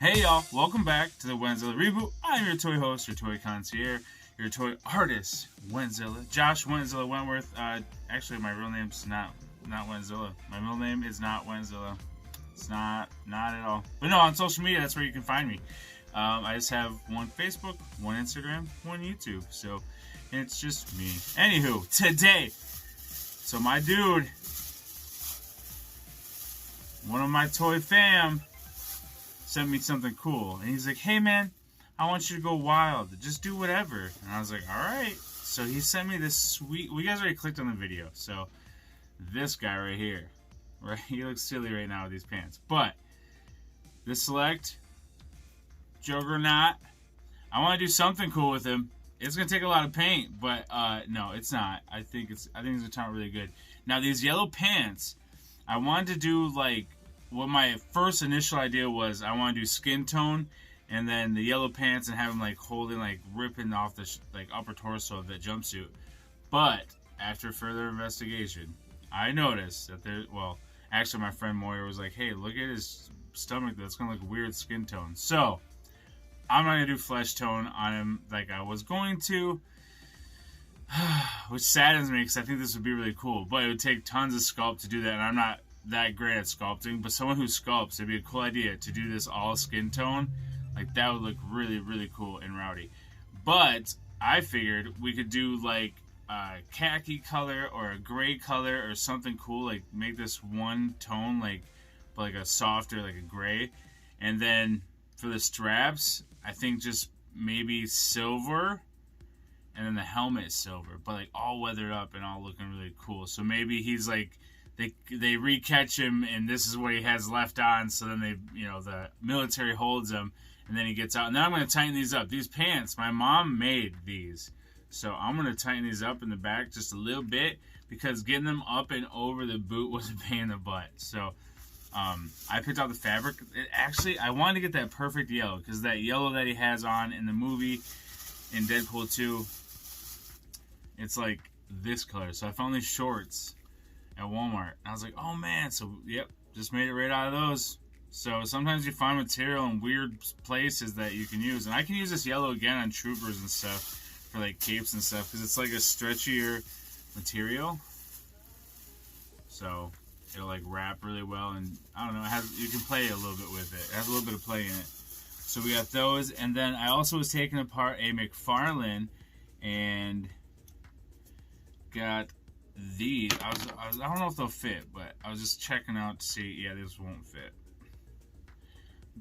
Hey y'all, welcome back to the Wenzilla Reboot. I'm your toy host, your toy concierge, your toy artist, Wenzilla. Josh Wenzilla Wentworth. Actually, my real name's not Wenzilla. My middle name is not Wenzilla. It's not at all. But no, on social media, that's where you can find me. I just have one Facebook, one Instagram, one YouTube. So it's just me. Anywho, today, so my dude, one of my toy fam, sent me something cool. And he's like, hey man, I want you to go wild. Just do whatever. And I was like, alright. So he sent me this sweet... Well, you guys already clicked on the video. So this guy right here. Right? He looks silly right now with these pants. But the Select Juggernaut. I want to do something cool with him. It's going to take a lot of paint. But no, it's not. I think it's going to turn out really good. Now these yellow pants, I wanted to do like... What my first initial idea was, I want to do skin tone, and then the yellow pants, and have him like holding, like ripping off the like upper torso of the jumpsuit. But after further investigation, I noticed that there. Well, actually, my friend Moyer was like, "Hey, look at his stomach. That's gonna look weird skin tone." So I'm not gonna do flesh tone on him like I was going to, which saddens me because I think this would be really cool. But it would take tons of sculpt to do that, and I'm not that great at sculpting, but someone who sculpts, it'd be a cool idea to do this all skin tone. Like that would look really, really cool and rowdy. But I figured we could do like a khaki color or a gray color or something cool, like make this one tone like a softer, like a gray. And then for the straps, I think just maybe silver, and then the helmet is silver, but like all weathered up and all looking really cool. So maybe he's like, They re-catch him, and this is what he has left on, so then the military holds him, and then he gets out. And then I'm going to tighten these up. These pants, my mom made these. So I'm going to tighten these up in the back just a little bit, because getting them up and over the boot was a pain in the butt. So I picked out the fabric. Actually, I wanted to get that perfect yellow, because that yellow that he has on in the movie, in Deadpool 2, it's like this color. So I found these shorts at Walmart. I was like, oh man, so yep, just made it right out of those. So sometimes you find material in weird places that you can use. And I can use this yellow again on troopers and stuff for like capes and stuff, because it's like a stretchier material. So it'll like wrap really well, and I don't know, you can play a little bit with it. It has a little bit of play in it. So we got those, and then I also was taking apart a McFarlane and got these. I don't know if they'll fit, but I was just checking out to see. Yeah, this won't fit.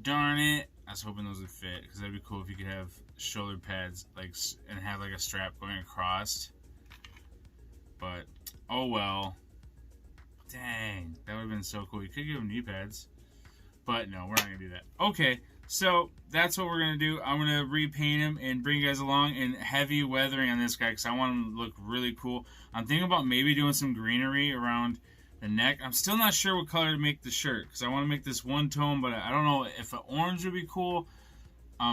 Darn it! I was hoping those would fit, because that'd be cool if you could have shoulder pads like and have like a strap going across. But oh well. Dang, that would have been so cool. You could give them knee pads, but no, we're not gonna do that. Okay, so that's what we're gonna do. I'm gonna repaint him and bring you guys along in heavy weathering on this guy, because I want him to look really cool. I'm thinking about maybe doing some greenery around the neck. I'm still not sure what color to make the shirt, because I want to make this one tone, but I don't know if an orange would be cool.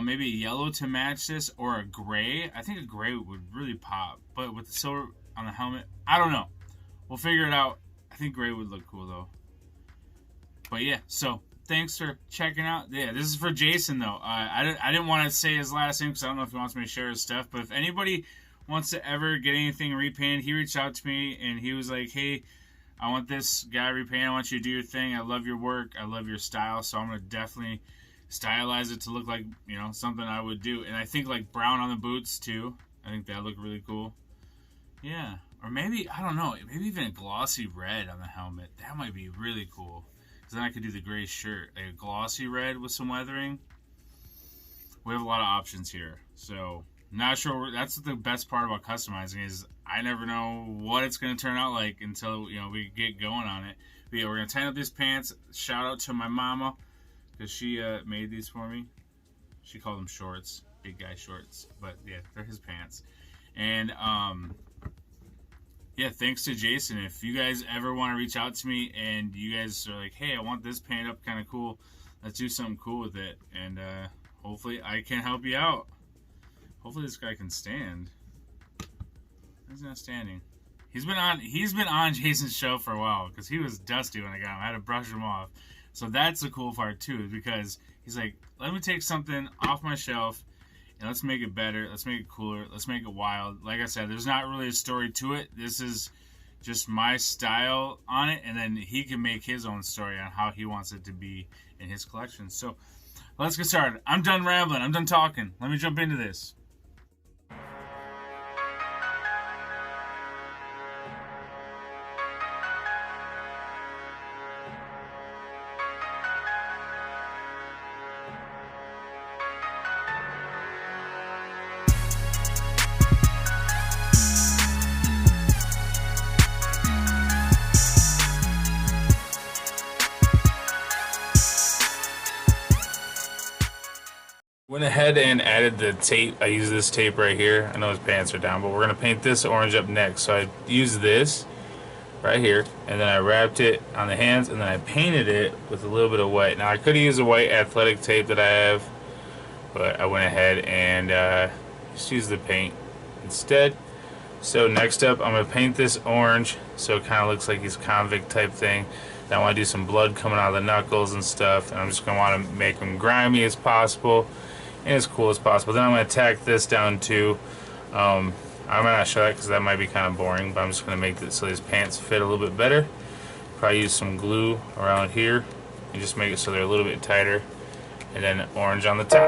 Maybe a yellow to match this, or a gray. I think a gray would really pop, but with the silver on the helmet, I don't know. We'll figure it out. I think gray would look cool though. But yeah, so thanks for checking out. Yeah, this is for Jason though. I didn't want to say his last name, because I don't know if he wants me to share his stuff. But if anybody wants to ever get anything repainted, he reached out to me and he was like, hey, I want this guy repainted. I want you to do your thing. I love your work. I love your style. So I'm going to definitely stylize it to look like, something I would do. And I think like brown on the boots too. I think that look really cool. Yeah. Or maybe, I don't know, maybe even a glossy red on the helmet. That might be really cool. Because then I could do the gray shirt. Like a glossy red with some weathering. We have a lot of options here. So, not sure. That's the best part about customizing, is I never know what it's going to turn out like until, we get going on it. But yeah, we're going to tighten up these pants. Shout out to my mama, because she made these for me. She called them shorts. Big guy shorts. But yeah, they're his pants. And, yeah, thanks to Jason. If you guys ever want to reach out to me and you guys are like, hey, I want this paint up kind of cool, let's do something cool with it. And hopefully I can help you out. Hopefully this guy can stand. He's not standing. He's been on Jason's show for a while, because he was dusty when I got him. I had to brush him off. So that's the cool part too, because he's like, let me take something off my shelf and let's make it better. Let's make it cooler. Let's make it wild. Like I said, there's not really a story to it. This is just my style on it, and then he can make his own story on how he wants it to be in his collection. So let's get started. I'm done rambling. I'm done talking. Let me jump into this. Went ahead and added the tape. I use this tape right here. I know his pants are down, but we're gonna paint this orange up next. So I used this right here, and then I wrapped it on the hands, and then I painted it with a little bit of white. Now I could have used the white athletic tape that I have, but I went ahead and just used the paint instead. So next up, I'm gonna paint this orange so it kind of looks like he's convict type thing. Then I want to do some blood coming out of the knuckles and stuff, and I'm just gonna want to make them grimy as possible and as cool as possible. Then I'm going to tack this down too. I'm not show that because that might be kind of boring, but I'm just going to make it so these pants fit a little bit better. Probably use some glue around here and just make it so they're a little bit tighter, and then orange on the top.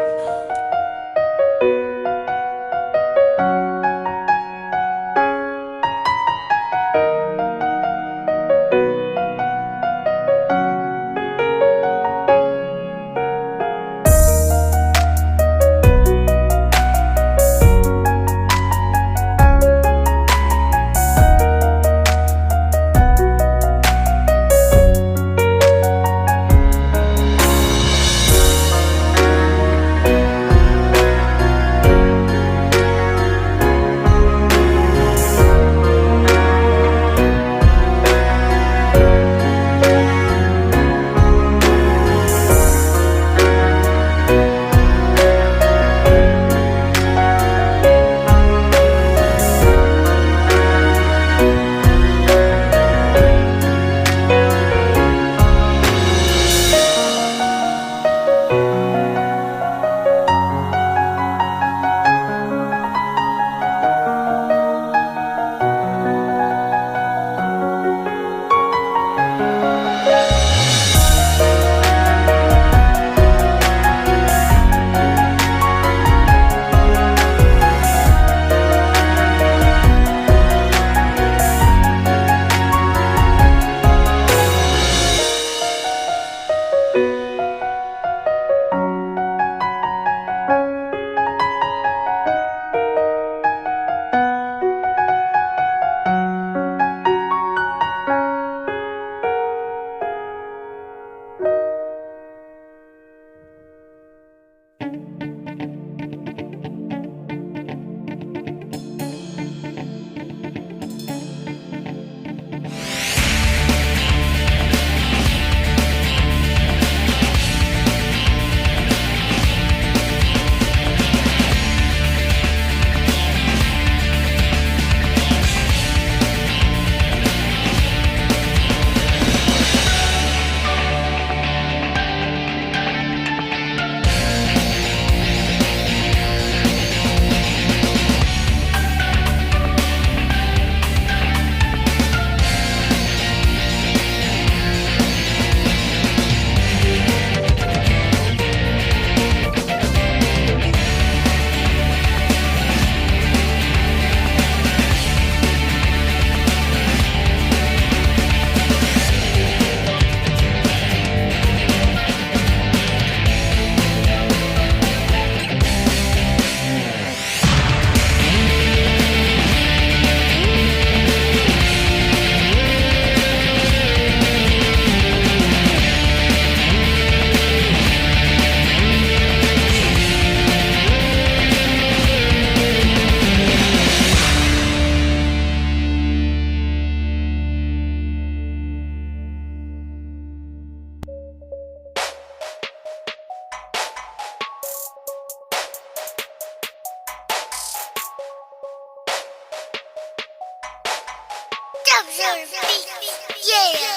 Yeah.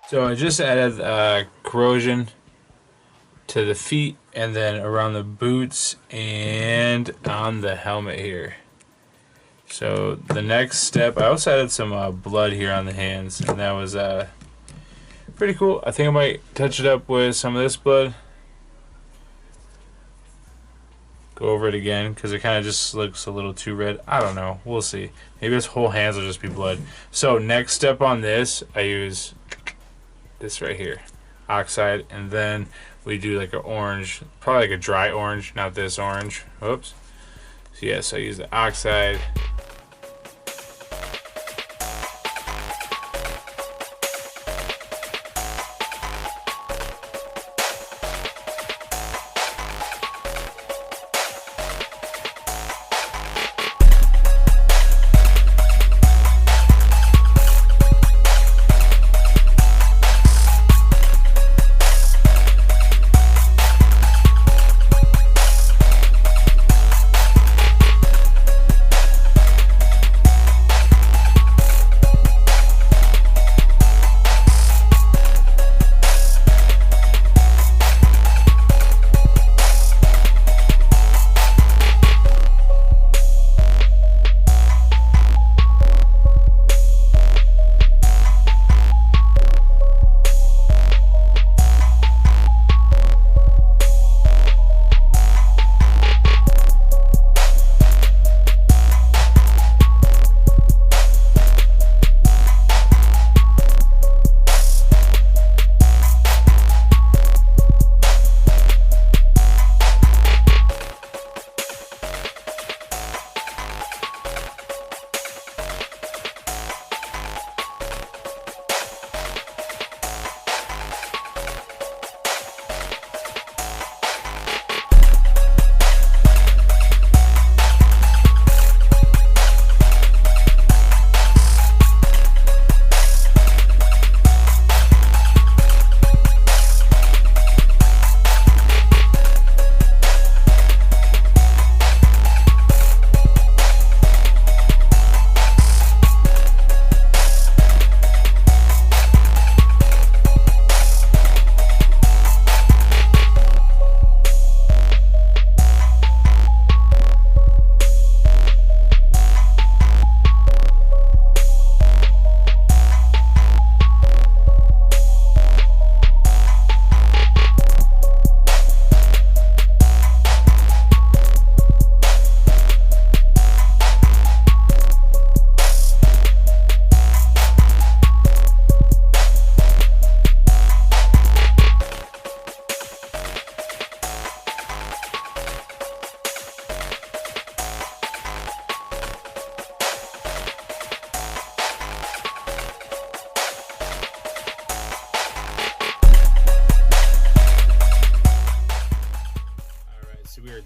So I just added corrosion to the feet and then around the boots and on the helmet here. So the next step, I also added some blood here on the hands, and that was pretty cool. I think I might touch it up with some of this blood. Go over it again because it kind of just looks a little too red. I don't know. We'll see. Maybe his whole hands will just be blood. So next step on this, I use this right here, oxide, and then we do like an orange, probably like a dry orange, not this orange. Oops. So yes, I use the oxide.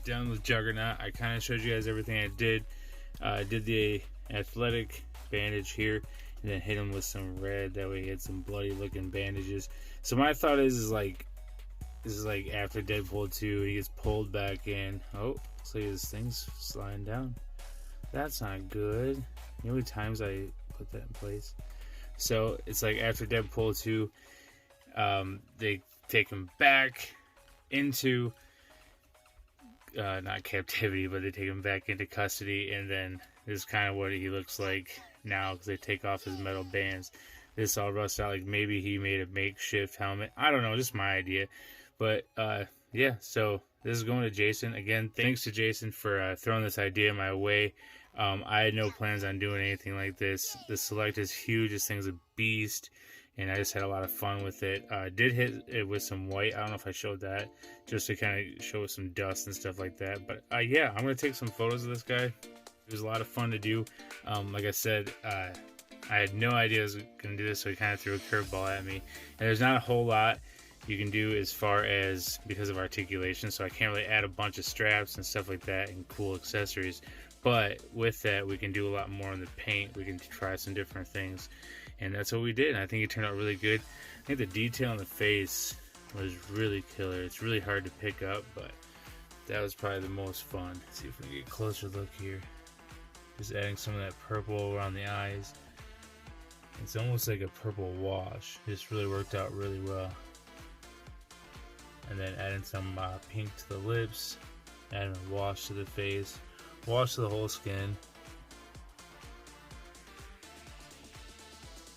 Done with Juggernaut. I kind of showed you guys everything I did. Did the athletic bandage here, and then hit him with some red. That way he had some bloody looking bandages. So my thought is like, this is like after Deadpool 2, he gets pulled back in. Oh, looks like his thing's sliding down. That's not good. You know how many times I put that in place? So it's like after Deadpool 2, they take him back into not captivity, but they take him back into custody, and then this is kind of what he looks like now because they take off his metal bands. This all rusts out, like maybe he made a makeshift helmet. I don't know, just my idea. But yeah, so this is going to Jason. Again, thanks to Jason for throwing this idea my way. I had no plans on doing anything like this. The Select is huge. This thing's a beast, and I just had a lot of fun with it. Did hit it with some white. I don't know if I showed that, just to kind of show some dust and stuff like that. But yeah, I'm going to take some photos of this guy. It was a lot of fun to do. Like I said, I had no idea I was going to do this, so he kind of threw a curveball at me. And there's not a whole lot you can do as far as because of articulation, so I can't really add a bunch of straps and stuff like that and cool accessories. But with that, we can do a lot more on the paint. We can try some different things, and that's what we did. And I think it turned out really good. I think the detail on the face was really killer. It's really hard to pick up, but that was probably the most fun. Let's see if we can get a closer look here. Just adding some of that purple around the eyes. It's almost like a purple wash. This really worked out really well. And then adding some pink to the lips, adding a wash to the face, wash to the whole skin.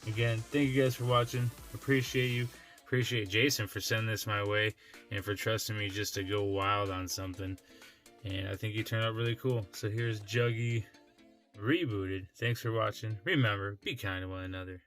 Again, thank you guys for watching. Appreciate you. Appreciate Jason for sending this my way and for trusting me just to go wild on something. And I think you turned out really cool. So here's Juggy Rebooted. Thanks for watching. Remember, be kind to one another.